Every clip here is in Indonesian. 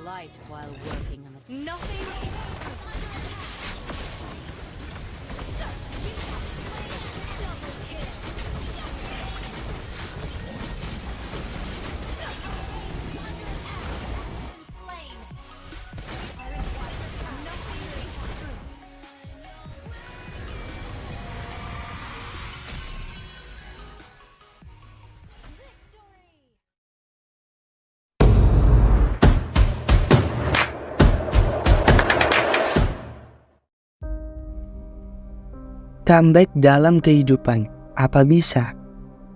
light while working on it. Nothing. Comeback dalam kehidupan, apa bisa?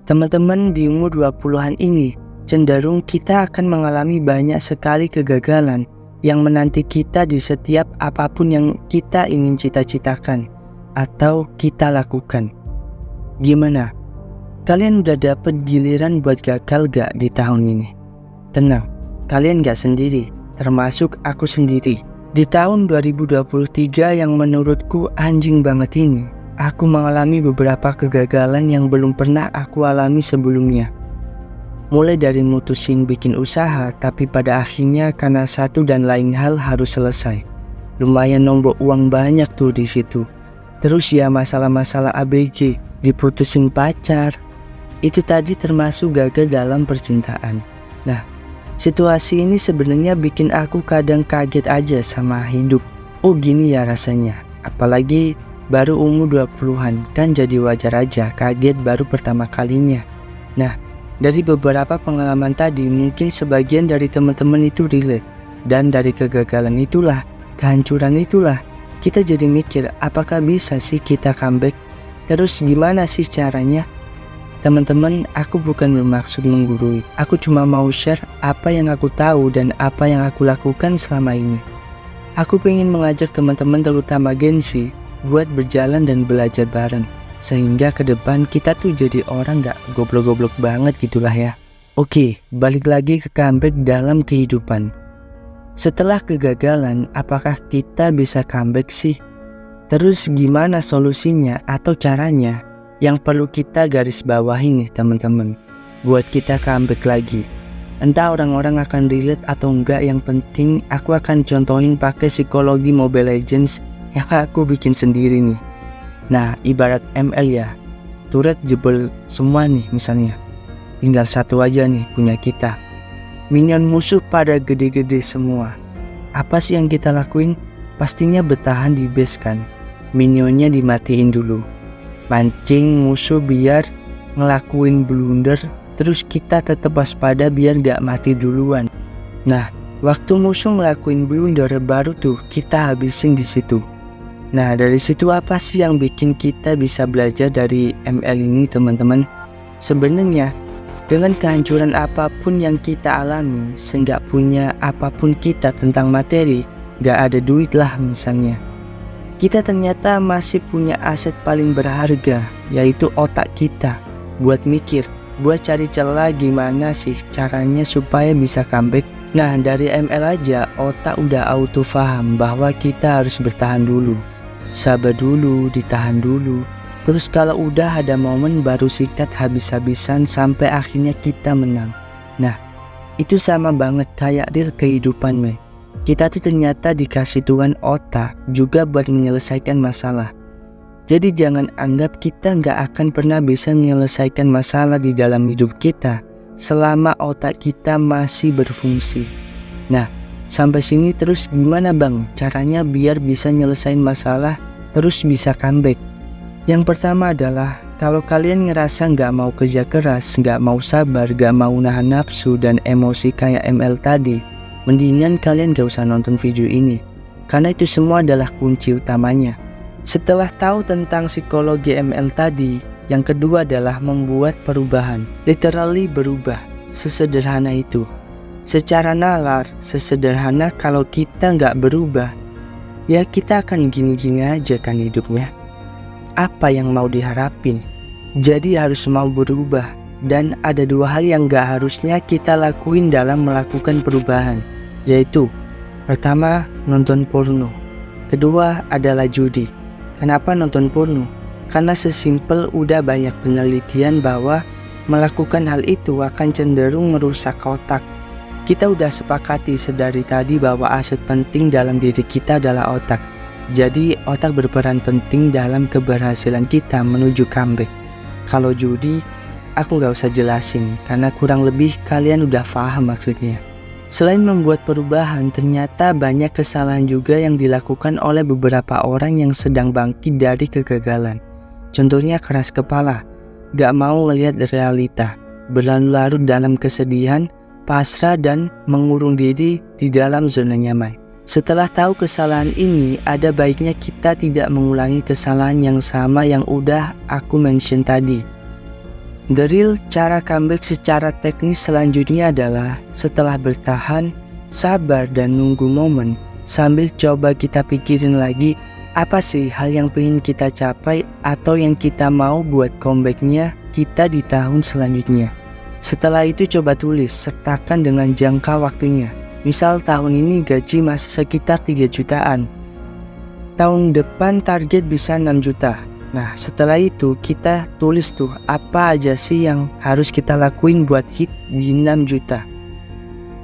Teman-teman di umur 20-an ini, cenderung kita akan mengalami banyak sekali kegagalan yang menanti kita di setiap apapun yang kita ingin cita-citakan atau kita lakukan. Gimana? Kalian udah dapet giliran buat gagal gak di tahun ini? Tenang, kalian gak sendiri, termasuk aku sendiri. Di tahun 2023 yang menurutku anjing banget ini, aku mengalami beberapa kegagalan yang belum pernah aku alami sebelumnya. Mulai dari mutusin bikin usaha, tapi pada akhirnya karena satu dan lain hal harus selesai. Lumayan nombok uang banyak tuh di situ. Terus ya masalah-masalah ABG, diputusin pacar. Itu tadi termasuk gagal dalam percintaan. Nah, situasi ini sebenarnya bikin aku kadang kaget aja sama hidup. Oh gini ya rasanya, apalagi baru umur 20-an, kan jadi wajar aja kaget baru pertama kalinya. Nah, dari beberapa pengalaman tadi mungkin sebagian dari teman-teman itu relate. Dan dari kegagalan itulah, kehancuran itulah, kita jadi mikir apakah bisa sih kita comeback? Terus gimana sih caranya? Teman-teman, aku bukan bermaksud menggurui. Aku cuma mau share apa yang aku tahu dan apa yang aku lakukan selama ini. Aku pengen mengajak teman-teman terutama Gen Z buat berjalan dan belajar bareng, sehingga ke depan kita tuh jadi orang gak goblok-goblok banget gitulah ya. Oke, balik lagi ke comeback dalam kehidupan. Setelah kegagalan, apakah kita bisa comeback sih? Terus gimana solusinya atau caranya? Yang perlu kita garis bawahi nih teman-teman, buat kita comeback lagi. Entah orang-orang akan relate atau enggak, yang penting aku akan contohin pakai psikologi Mobile Legends yang aku bikin sendiri nih. Nah, ibarat ML ya, turret jebol semua nih misalnya. Tinggal satu aja nih punya kita. Minion musuh pada gede-gede semua. Apa sih yang kita lakuin? Pastinya bertahan di base kan. Minionnya dimatiin dulu. Mancing musuh biar ngelakuin blunder, terus kita tetap waspada biar gak mati duluan. Nah, waktu musuh ngelakuin blunder baru tuh kita habisin di situ. Nah, dari situ apa sih yang bikin kita bisa belajar dari ML ini teman-teman? Sebenarnya dengan kehancuran apapun yang kita alami, seenggak punya apapun kita tentang materi, gak ada duit lah misalnya, kita ternyata masih punya aset paling berharga, yaitu otak kita. Buat mikir, buat cari celah gimana sih caranya supaya bisa comeback. Nah, dari ML aja otak udah auto paham bahwa kita harus bertahan dulu, sabar dulu, ditahan dulu. Terus kalau udah ada momen baru sikat habis-habisan sampai akhirnya kita menang. Nah, itu sama banget kayak real kehidupan men. Kita tuh ternyata dikasih Tuhan otak juga buat menyelesaikan masalah. Jadi jangan anggap kita nggak akan pernah bisa menyelesaikan masalah di dalam hidup kita selama otak kita masih berfungsi. Nah, sampai sini terus gimana bang caranya biar bisa nyelesain masalah terus bisa comeback? Yang pertama adalah kalau kalian ngerasa nggak mau kerja keras, nggak mau sabar, nggak mau nahan nafsu dan emosi kayak ML tadi, mendingan kalian gak usah nonton video ini, karena itu semua adalah kunci utamanya. Setelah tahu tentang psikologi ML tadi, yang kedua adalah membuat perubahan. Literally berubah, sesederhana itu. Secara nalar, sesederhana kalau kita nggak berubah, ya kita akan gini-gini aja kan hidupnya. Apa yang mau diharapin? Jadi harus mau berubah. Dan ada dua hal yang gak harusnya kita lakuin dalam melakukan perubahan, yaitu pertama, nonton porno. Kedua adalah judi. Kenapa nonton porno? Karena sesimpel udah banyak penelitian bahwa melakukan hal itu akan cenderung merusak otak. Kita udah sepakati sedari tadi bahwa aset penting dalam diri kita adalah otak. Jadi otak berperan penting dalam keberhasilan kita menuju comeback. Kalau judi, aku gak usah jelasin karena kurang lebih kalian udah paham maksudnya. Selain membuat perubahan, ternyata banyak kesalahan juga yang dilakukan oleh beberapa orang yang sedang bangkit dari kegagalan. Contohnya keras kepala, gak mau ngelihat realita, berlarut-larut dalam kesedihan, pasrah dan mengurung diri di dalam zona nyaman. Setelah tahu kesalahan ini, ada baiknya kita tidak mengulangi kesalahan yang sama yang udah aku mention tadi. The real cara comeback secara teknis selanjutnya adalah setelah bertahan, sabar dan nunggu momen, sambil coba kita pikirin lagi apa sih hal yang pengen kita capai atau yang kita mau buat comebacknya kita di tahun selanjutnya. Setelah itu coba tulis, sertakan dengan jangka waktunya. Misal tahun ini gaji masih sekitar 3 jutaan. Tahun depan target bisa 6 juta. Nah setelah itu kita tulis tuh apa aja sih yang harus kita lakuin buat hit di 6 juta.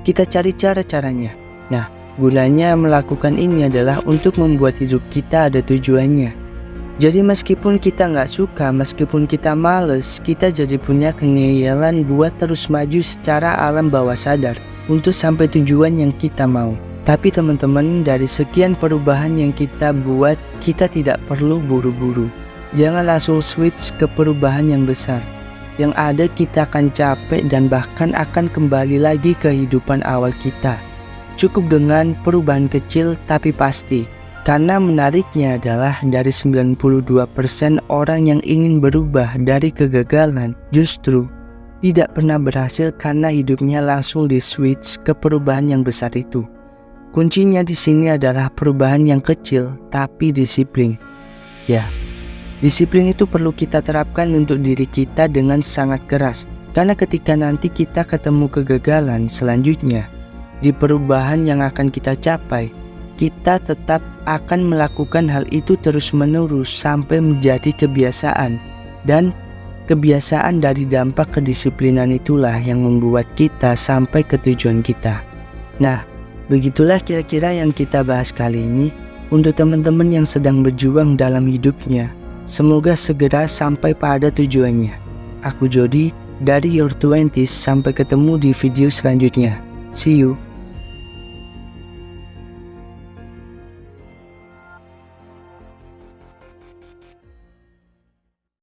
Kita cari cara-caranya. Nah gunanya melakukan ini adalah untuk membuat hidup kita ada tujuannya. Jadi meskipun kita nggak suka, meskipun kita males, kita jadi punya kengeyalan buat terus maju secara alam bawah sadar untuk sampai tujuan yang kita mau. Tapi teman-teman, dari sekian perubahan yang kita buat, kita tidak perlu buru-buru. Jangan langsung switch ke perubahan yang besar. Yang ada kita akan capek dan bahkan akan kembali lagi ke kehidupan awal kita. Cukup dengan perubahan kecil tapi pasti. Karena menariknya adalah dari 92% orang yang ingin berubah dari kegagalan justru tidak pernah berhasil karena hidupnya langsung di-switch ke perubahan yang besar itu. Kuncinya di sini adalah perubahan yang kecil tapi disiplin. Ya, disiplin itu perlu kita terapkan untuk diri kita dengan sangat keras. Karena ketika nanti kita ketemu kegagalan selanjutnya di perubahan yang akan kita capai, kita tetap akan melakukan hal itu terus-menerus sampai menjadi kebiasaan. Dan kebiasaan dari dampak kedisiplinan itulah yang membuat kita sampai ke tujuan kita. Nah, begitulah kira-kira yang kita bahas kali ini. Untuk teman-teman yang sedang berjuang dalam hidupnya, semoga segera sampai pada tujuannya. Aku Jody dari Your 20s, sampai ketemu di video selanjutnya. See you.